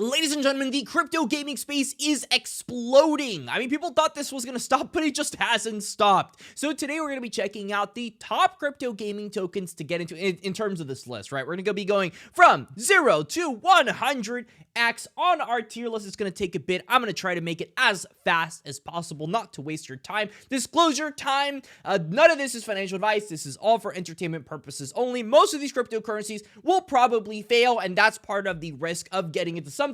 Ladies and gentlemen, the crypto gaming space is exploding. I mean, people thought this was going to stop, but it just hasn't stopped. So today we're going to be checking out the top crypto gaming tokens to get into in terms of this list, right? We're going to be going from 0 to 100x on our tier list. It's going to take a bit. I'm going to try to make it as fast as possible, not to waste your time. Disclosure time. None of this is financial advice. This is all for entertainment purposes only. Most of these cryptocurrencies will probably fail, and that's part of the risk of getting into something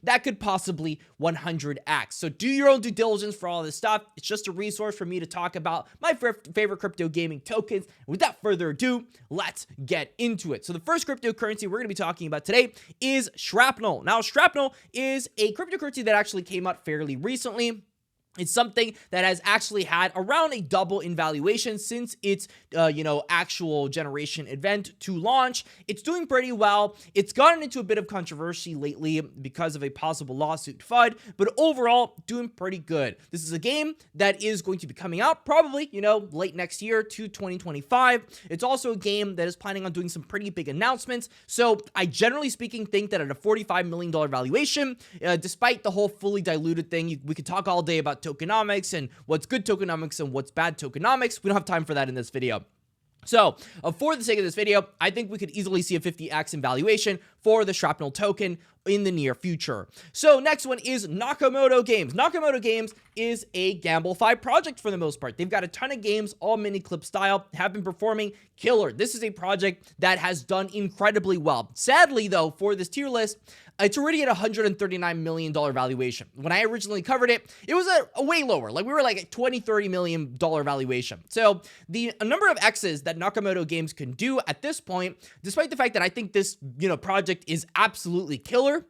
that could possibly 100x. So do your own due diligence for all this stuff. It's just a resource for me to talk about my favorite crypto gaming tokens. Without further ado, let's get into it. So the first cryptocurrency we're going to be talking about today is Shrapnel. Now, Shrapnel is a cryptocurrency that actually came out fairly recently. It's something that has actually had around a double in valuation since its, actual generation event to launch. It's doing pretty well. It's gotten into a bit of controversy lately because of a possible lawsuit FUD, but overall, doing pretty good. This is a game that is going to be coming out probably, late next year to 2025. It's also a game that is planning on doing some pretty big announcements. So I generally speaking think that at a $45 million valuation, despite the whole fully diluted thing, we could talk all day about tokenomics and what's good tokenomics and what's bad tokenomics. We don't have time for that in this video. So, for the sake of this video, I think we could easily see a 50x in valuation for the Shrapnel token in the near future. So, next one is Nakamoto Games. Nakamoto Games is a GamBleFi project for the most part. They've got a ton of games, all mini clip style, have been performing killer. This is a project that has done incredibly well. Sadly, though, for this tier list, it's already at a $139 million valuation. When I originally covered it, it was a way lower. Like we were like at $20-30 million valuation. So the number of X's that Nakamoto Games can do at this point, despite the fact that I think this, project is absolutely killer,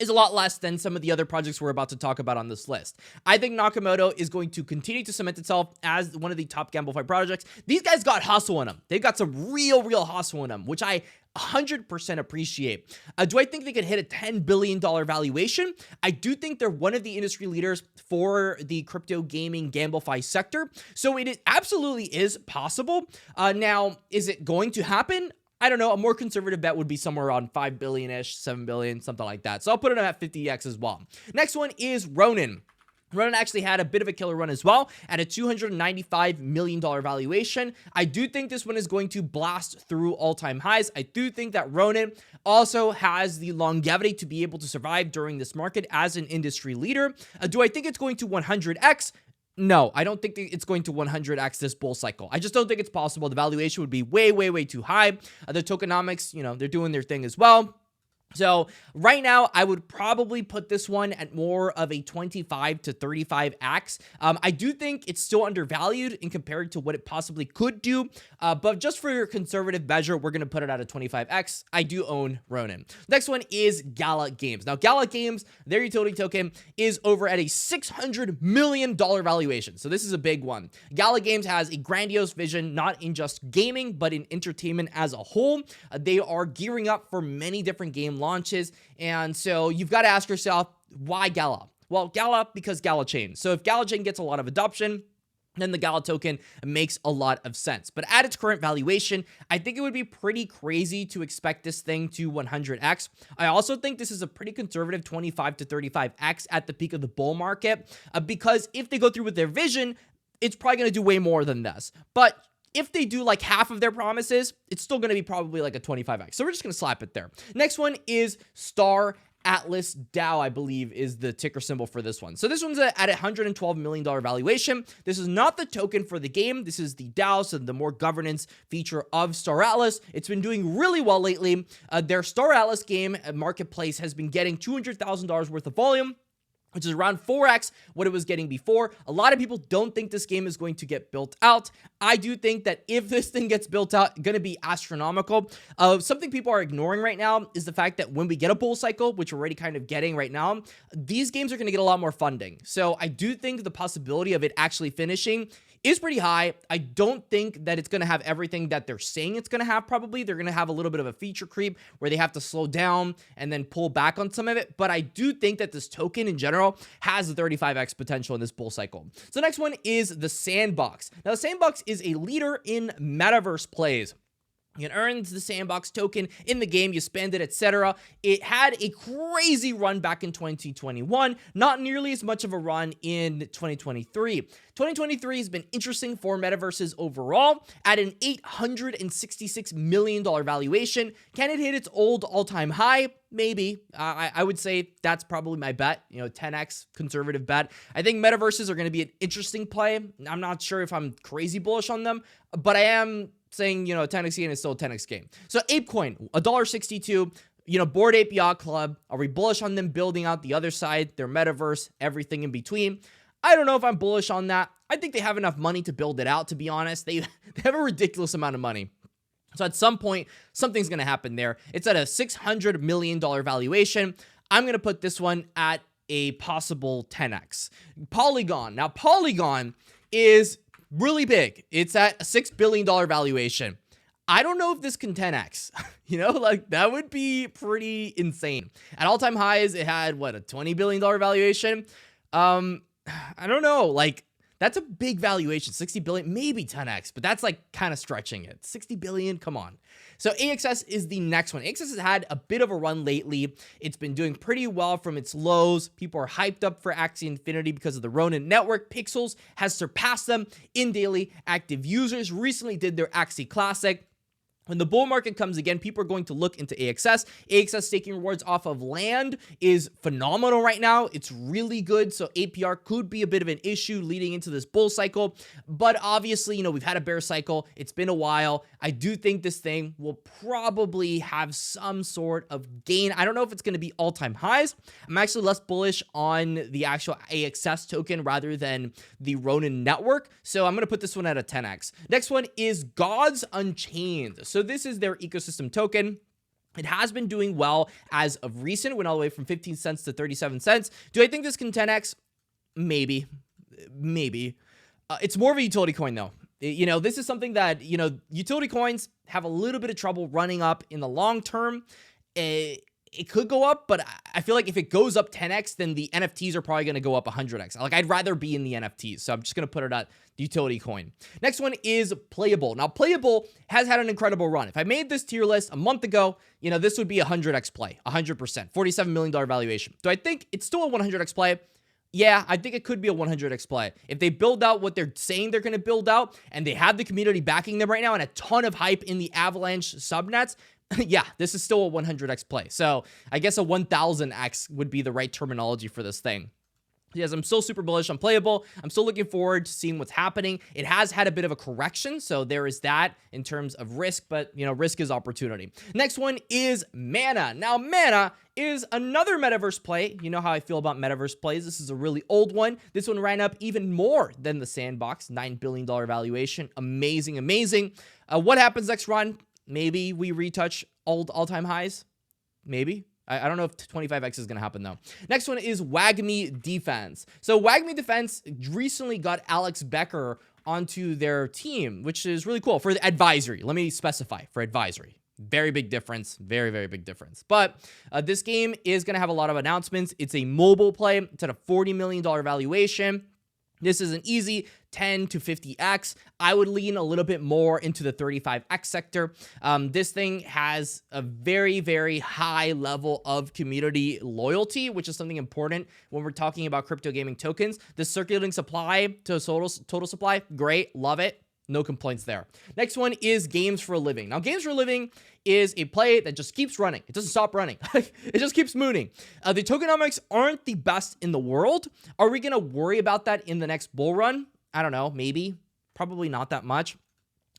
is a lot less than some of the other projects we're about to talk about on this list. I think Nakamoto is going to continue to cement itself as one of the top GamBleFi projects. These guys got hustle in them. They've got some real hustle in them, which I 100% appreciate. Do I think they could hit a $10 billion valuation? I do think they're one of the industry leaders for the crypto gaming GamBleFi sector. So it absolutely is possible. Now, is it going to happen? I don't know. A more conservative bet would be somewhere around 5 billion-ish, 7 billion, something like that. So I'll put it at 50x as well. Next one is Ronin. Ronin actually had a bit of a killer run as well at a $295 million valuation. I do think this one is going to blast through all-time highs. I do think that Ronin also has the longevity to be able to survive during this market as an industry leader. Do I think it's going to 100x? No, I don't think it's going to 100x this bull cycle. I just don't think it's possible. The valuation would be way too high. The tokenomics, they're doing their thing as well. So right now, I would probably put this one at more of a 25 to 35x. I do think it's still undervalued in compared to what it possibly could do. But just for your conservative measure, we're going to put it at a 25x. I do own Ronin. Next one is Gala Games. Now, Gala Games, their utility token is over at a $600 million valuation. So this is a big one. Gala Games has a grandiose vision, not in just gaming, but in entertainment as a whole. They are gearing up for many different game launches, and so you've got to ask yourself, why Gala? Well, Gala because Gala Chain. So if Gala Chain gets a lot of adoption, then the Gala token makes a lot of sense. But at its current valuation, I think it would be pretty crazy to expect this thing to 100x. I also think this is a pretty conservative 25 to 35x at the peak of the bull market, because if they go through with their vision, it's probably going to do way more than this. But if they do like half of their promises, it's still going to be probably like a 25x. So we're just going to slap it there. Next one is Atlas Dow, I believe, is the ticker symbol for this one. So this one's at a $112 million valuation. This is not the token for the game. This is the DAO, so the more governance feature of Star Atlas. It's been doing really well lately. Their Star Atlas game marketplace has been getting $200,000 worth of volume, which is around 4x what it was getting before. A lot of people don't think this game is going to get built out. I do think that if this thing gets built out, it's going to be astronomical. Something people are ignoring right now is the fact that when we get a bull cycle, which we're already kind of getting right now, these games are going to get a lot more funding. So I do think the possibility of it actually finishing is pretty high. I don't think that it's going to have everything that they're saying it's going to have probably. They're going to have a little bit of a feature creep where they have to slow down and then pull back on some of it. But I do think that this token in general has a 35x potential in this bull cycle. So next one is the Sandbox. Now, the Sandbox is a leader in metaverse plays. You can earn the Sandbox token in the game, you spend it, etc. It had a crazy run back in 2021, not nearly as much of a run in 2023. 2023 has been interesting for metaverses overall. At an $866 million valuation, can it hit its old all-time high? Maybe. I would say that's probably my bet, 10x conservative bet. I think metaverses are going to be an interesting play. I'm not sure if I'm crazy bullish on them, but I am saying, 10x gain is still a 10x gain. So ApeCoin, $1.62, Bored Ape Yacht Club. Are we bullish on them building out the other side, their metaverse, everything in between? I don't know if I'm bullish on that. I think they have enough money to build it out, to be honest. They have a ridiculous amount of money. So at some point, something's going to happen there. It's at a $600 million valuation. I'm going to put this one at a possible 10x. Polygon. Now, Polygon is really big. It's at a $6 billion valuation. I don't know if this can 10x. That would be pretty insane. At all-time highs, it had, a $20 billion valuation? I don't know. That's a big valuation. 60 billion, maybe 10x, but that's kind of stretching it. 60 billion, come on. So AXS is the next one. AXS has had a bit of a run lately. It's been doing pretty well from its lows. People are hyped up for Axie Infinity because of the Ronin network. Pixels has surpassed them in daily active users. Recently did their Axie Classic. When the bull market comes again, people are going to look into AXS. AXS staking rewards off of land is phenomenal right now. It's really good. So APR could be a bit of an issue leading into this bull cycle. But obviously, we've had a bear cycle. It's been a while. I do think this thing will probably have some sort of gain. I don't know if it's going to be all-time highs. I'm actually less bullish on the actual AXS token rather than the Ronin network. So I'm going to put this one at a 10x. Next one is Gods Unchained. So this is their ecosystem token. It has been doing well as of recent. Went all the way from 15 cents to 37 cents. Do I think this can 10x? Maybe. It's more of a utility coin though. This is something that, utility coins have a little bit of trouble running up in the long term. It could go up, but I feel like if it goes up 10x, then the NFTs are probably going to go up 100x. I'd rather be in the NFTs, so I'm just going to put it at the utility coin. Next one is Playable. Now, Playable has had an incredible run. If I made this tier list a month ago, this would be a 100x play, 100%, $47 million valuation. Do I think it's still a 100x play? Yeah, I think it could be a 100x play. If they build out what they're saying they're going to build out, and they have the community backing them right now and a ton of hype in the Avalanche subnets, yeah, this is still a 100x play. So I guess a 1000x would be the right terminology for this thing. Yes, I'm still super bullish on Playable. I'm still looking forward to seeing what's happening. It has had a bit of a correction, so there is that in terms of risk, but, risk is opportunity. Next one is Mana. Now, Mana is another metaverse play. You know how I feel about metaverse plays. This is a really old one. This one ran up even more than the Sandbox, $9 billion valuation. Amazing, amazing. What happens next run? Maybe we retouch all-time highs. Maybe. I don't know if 25x is going to happen, though. Next one is Wagi Defense. So Wagi Defense recently got Alex Becker onto their team, which is really cool for the advisory. Let me specify for advisory. Very big difference. Very, very big difference. But this game is going to have a lot of announcements. It's a mobile play. It's at a $40 million valuation. This is an easy 10 to 50x. I would lean a little bit more into the 35x sector. This thing has a very, very high level of community loyalty, which is something important when we're talking about crypto gaming tokens. The circulating supply to total supply, great, love it. No complaints there. Next one is Games for a Living. Now, Games for a Living is a play that just keeps running. It doesn't stop running. It just keeps mooning. The tokenomics aren't the best in the world. Are we going to worry about that in the next bull run? I don't know. Maybe. Probably not that much.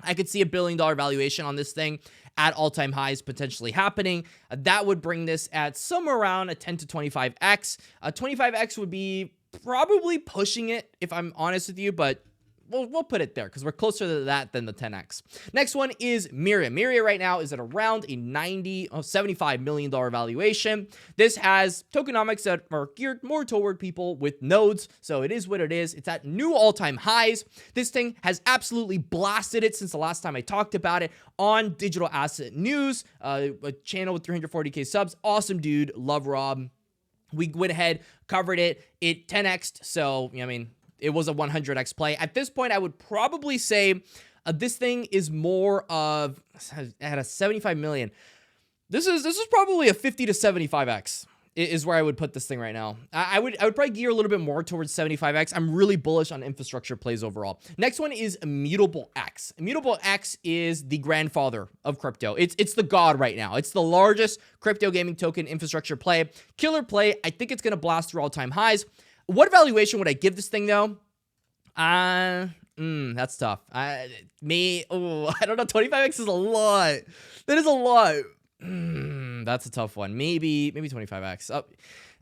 I could see $1 billion valuation on this thing at all-time highs potentially happening. That would bring this at somewhere around a 10 to 25x. 25x would be probably pushing it, if I'm honest with you, but we'll put it there because we're closer to that than the 10x. Next one is Mira. Mira right now is at around a $75 million valuation. This has tokenomics that are geared more toward people with nodes, so it is what it is. It's at new all-time highs. This thing has absolutely blasted it since the last time I talked about it on Digital Asset News, a channel with 340k subs. Awesome dude. Love Rob. We went ahead, covered it. It 10x'd, so, it was a 100x play. At this point, I would probably say This thing is more of, at a 75 million. This is probably a 50 to 75x is where I would put this thing right now. I would probably gear a little bit more towards 75x. I'm really bullish on infrastructure plays overall. Next one is Mutable X. Mutable X is the grandfather of crypto. It's the god right now. It's the largest crypto gaming token infrastructure play. Killer play. I think it's going to blast through all-time highs. What valuation would I give this thing though? That's tough. I don't know. 25x is a lot. That is a lot. That's a tough one. Maybe 25x.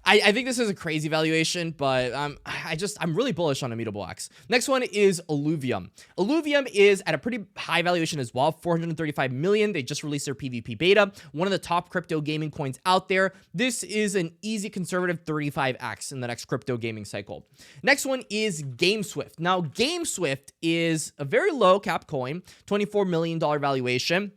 I think this is a crazy valuation, but I'm really bullish on Mutable X. Next one is Alium. Alium is at a pretty high valuation as well, 435 million. They just released their PvP beta, one of the top crypto gaming coins out there. This is an easy conservative 35x in the next crypto gaming cycle. Next one is GamSwift. Now, GamSwift is a very low cap coin, $24 million valuation.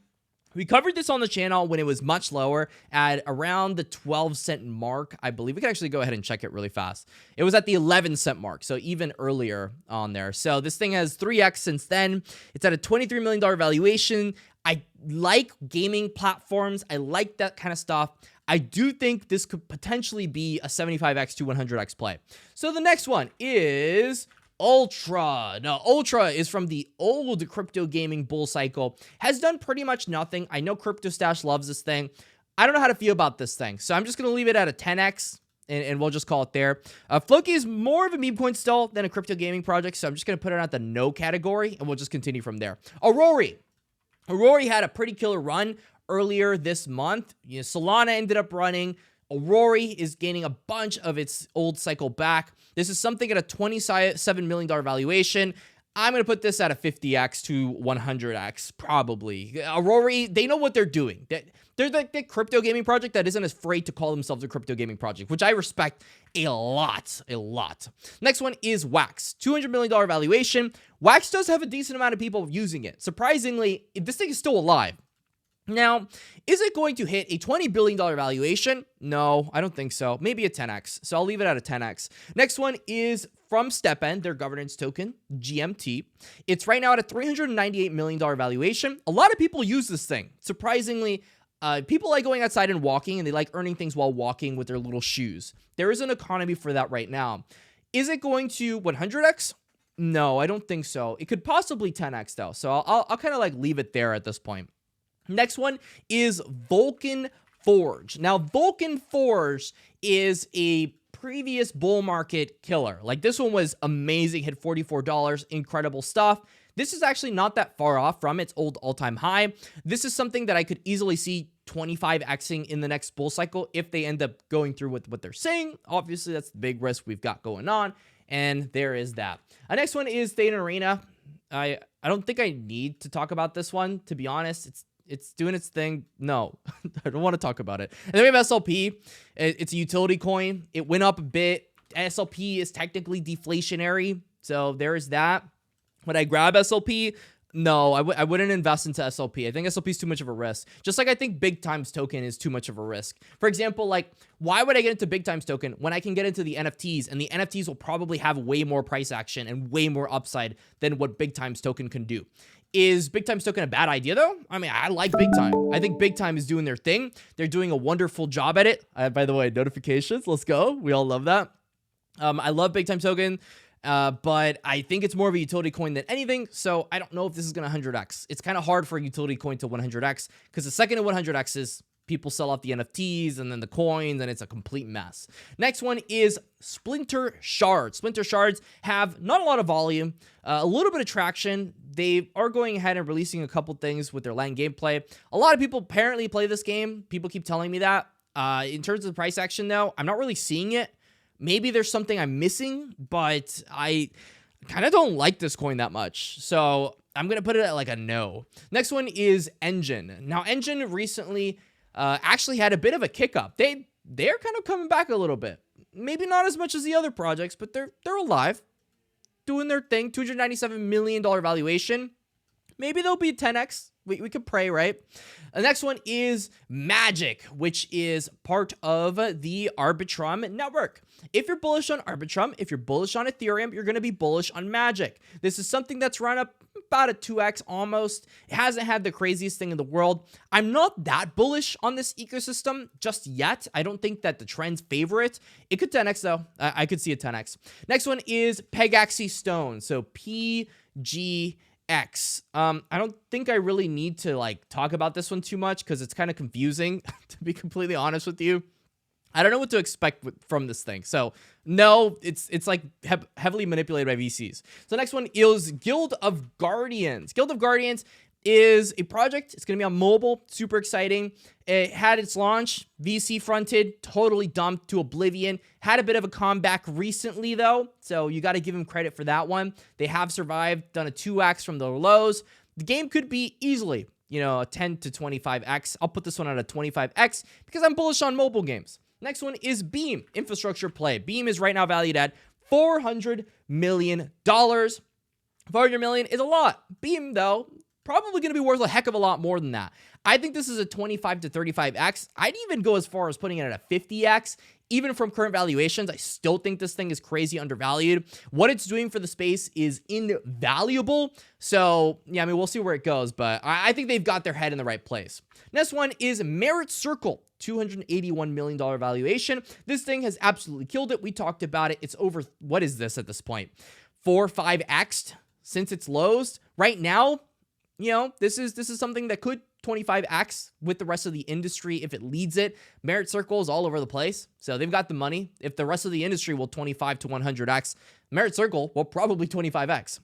We covered this on the channel when it was much lower at around the 12-cent mark, I believe. We can actually go ahead and check it really fast. It was at the 11-cent mark, so even earlier on there. So this thing has 3x since then. It's at a $23 million valuation. I like gaming platforms. I like that kind of stuff. I do think this could potentially be a 75x to 100x play. So the next one is Ultra. Now, Ultra is from the old crypto gaming bull cycle, has done pretty much nothing. I know Crypto Stash loves this thing. I don't know how to feel about this thing, so I'm just going to leave it at a 10x, and we'll just call it there. Floki is more of a meme coin still than a crypto gaming project, so I'm just going to put it at the no category, and we'll just continue from there. Aurora had a pretty killer run earlier this month. Solana ended up running. Aurora is gaining a bunch of its old cycle back. This is something at a $27 million valuation. I'm going to put this at a 50x to 100x, probably. Aurora, they know what they're doing. They're like the crypto gaming project that isn't afraid to call themselves a crypto gaming project, which I respect a lot. Next one is Wax. $200 million valuation. Wax does have a decent amount of people using it. Surprisingly, this thing is still alive. Now, is it going to hit a $20 billion valuation? No, I don't think so. Maybe a 10x. So I'll leave it at a 10x. Next one is from Stepen, their governance token, GMT. It's right now at a $398 million valuation. A lot of people use this thing. Surprisingly, people like going outside and walking, and they like earning things while walking with their little shoes. There is an economy for that right now. Is it going to 100x? No, I don't think so. It could possibly 10x though. So I'll kind of like leave it there at this point. Next one is Vulcan Forge. Now, Vulcan Forge is a previous bull market killer. Like, this one was amazing, hit $44, incredible stuff. This is actually not that far off from its old all-time high. This is something that I could easily see 25xing in the next bull cycle if they end up going through with what they're saying. Obviously, that's the big risk we've got going on, and there is that. Next one is Theta Arena. I don't think I need to talk about this one, to be honest. It's doing its thing. No, I don't want to talk about it. And then we have SLP. It's a utility coin. It went up a bit. SLP is technically deflationary, so there is that. Would I grab SLP? No, I wouldn't invest into SLP. I think SLP is too much of a risk. Just like I think Big Times token is too much of a risk. For example, like, why would I get into Big Times token when I can get into the NFTs, and the NFTs will probably have way more price action and way more upside than what Big Times token can do? Is Big Times token a bad idea, though? I mean, I like Big Time. I think Big Time is doing their thing. They're doing a wonderful job at it. By the way, notifications. Let's go. We all love that. I love Big Time token, but I think it's more of a utility coin than anything, so I don't know if this is going to 100x. It's kind of hard for a utility coin to 100x, because the second it 100x is people sell off the NFTs and then the coins, and it's a complete mess. Next one is Splinter shards. Splinter shards have not a lot of volume, a little bit of traction. They are going ahead and releasing a couple things with their land gameplay. A lot of people apparently play this game. People keep telling me that. In terms of the price action, though, I'm not really seeing it. Maybe there's something I'm missing, but I kind of don't like this coin that much. So I'm going to put it at like a no. Next one is Engine. Now, Engine recently actually had a bit of a kick up. They're kind of coming back a little bit. Maybe not as much as the other projects, but they're alive, doing their thing. $297 million valuation. Maybe they'll be 10x. we could pray, right? The next one is Magic, which is part of the Arbitrum network. If you're bullish on Arbitrum, if you're bullish on Ethereum, you're going to be bullish on Magic. This is something that's run up about a 2x almost. It hasn't had the craziest thing in the world. I'm not that bullish on this ecosystem just yet. I don't think that the trends favor it. It could 10x though. I could see a 10x. Next one is Pegaxy Stone. So PGX. I don't think I really need to like talk about this one too much because it's kind of confusing, to be completely honest with you. I don't know what to expect from this thing. So no, it's like heavily manipulated by VCs. So next one is Guild of Guardians. Guild of Guardians is a project. It's going to be on mobile. Super exciting. It had its launch, VC fronted, totally dumped to oblivion. Had a bit of a comeback recently though. So you got to give them credit for that one. They have survived, done a 2x from the lows. The game could be easily, a 10 to 25x. I'll put this one at a 25x because I'm bullish on mobile games. Next one is Beam, infrastructure play. Beam is right now valued at $400 million. $400 million is a lot. Beam, though, probably going to be worth a heck of a lot more than that. I think this is a 25 to 35x. I'd even go as far as putting it at a 50x. Even from current valuations, I still think this thing is crazy undervalued. What it's doing for the space is invaluable. So, yeah, we'll see where it goes, but I think they've got their head in the right place. Next one is Merit Circle. $281 million valuation. This thing has absolutely killed it. We talked about it. It's over, what is this at this point? 4-5x since its lows. Right now, this is something that could 25x with the rest of the industry if it leads it. Merit Circle is all over the place, so they've got the money. If the rest of the industry will 25 to 100x, Merit Circle will probably 25x.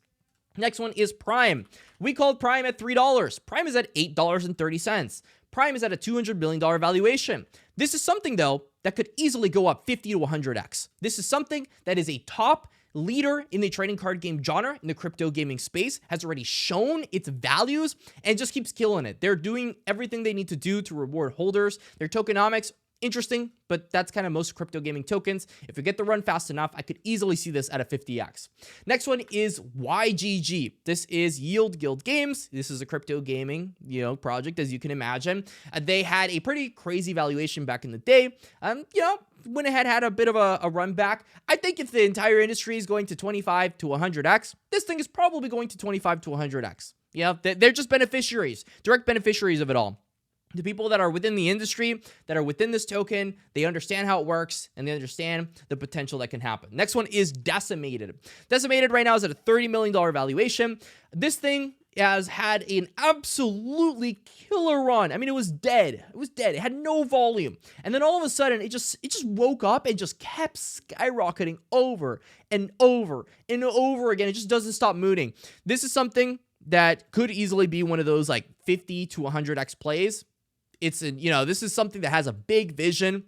Next one is Prime. We called Prime at $3. Prime is at $8.30. Prime is at a $200 million valuation. This is something, though, that could easily go up 50 to 100x. This is something that is a top leader in the trading card game genre in the crypto gaming space, has already shown its values, and just keeps killing it. They're doing everything they need to do to reward holders. Their tokenomics, interesting, but that's kind of most crypto gaming tokens. If you get the run fast enough, I could easily see this at a 50x. Next one is YGG. This is Yield Guild Games. This is a crypto gaming, project, as you can imagine. They had a pretty crazy valuation back in the day. Went ahead, had a bit of a run back. I think if the entire industry is going to 25 to 100x, this thing is probably going to 25 to 100x. They're just beneficiaries, direct beneficiaries of it all. The people that are within the industry, that are within this token, they understand how it works, and they understand the potential that can happen. Next one is Decimated. Decimated right now is at a $30 million valuation. This thing has had an absolutely killer run. It was dead. It was dead. It had no volume. And then all of a sudden, it just woke up and just kept skyrocketing over and over and over again. It just doesn't stop moving. This is something that could easily be one of those like 50 to 100x plays. This is something that has a big vision.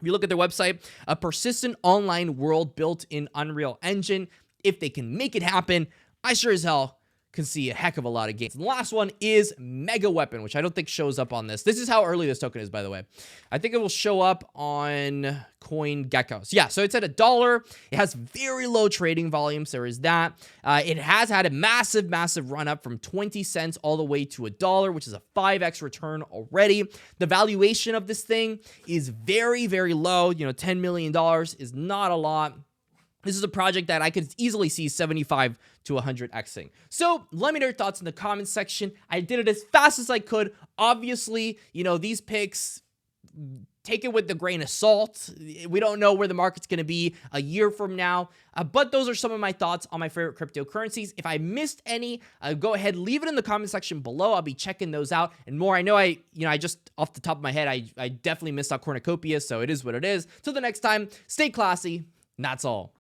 If you look at their website, a persistent online world built in Unreal Engine. If they can make it happen, I sure as hell can see a heck of a lot of gains. And the last one is Mega Weapon, which I don't think shows up on this. This is how early this token is, by the way. I think it will show up on CoinGecko. Yeah, so it's at $1. It has very low trading volumes. There is that. It has had a massive, massive run up from 20 cents all the way to $1, which is a 5x return already. The valuation of this thing is very, very low. $10 million is not a lot. This is a project that I could easily see 75 to 100xing. So let me know your thoughts in the comments section. I did it as fast as I could. Obviously, these picks, take it with a grain of salt. We don't know where the market's going to be a year from now. But those are some of my thoughts on my favorite cryptocurrencies. If I missed any, go ahead, leave it in the comment section below. I'll be checking those out and more. I know I just off the top of my head, I definitely missed out Cornucopia, so it is what it is. Till the next time, stay classy. And that's all.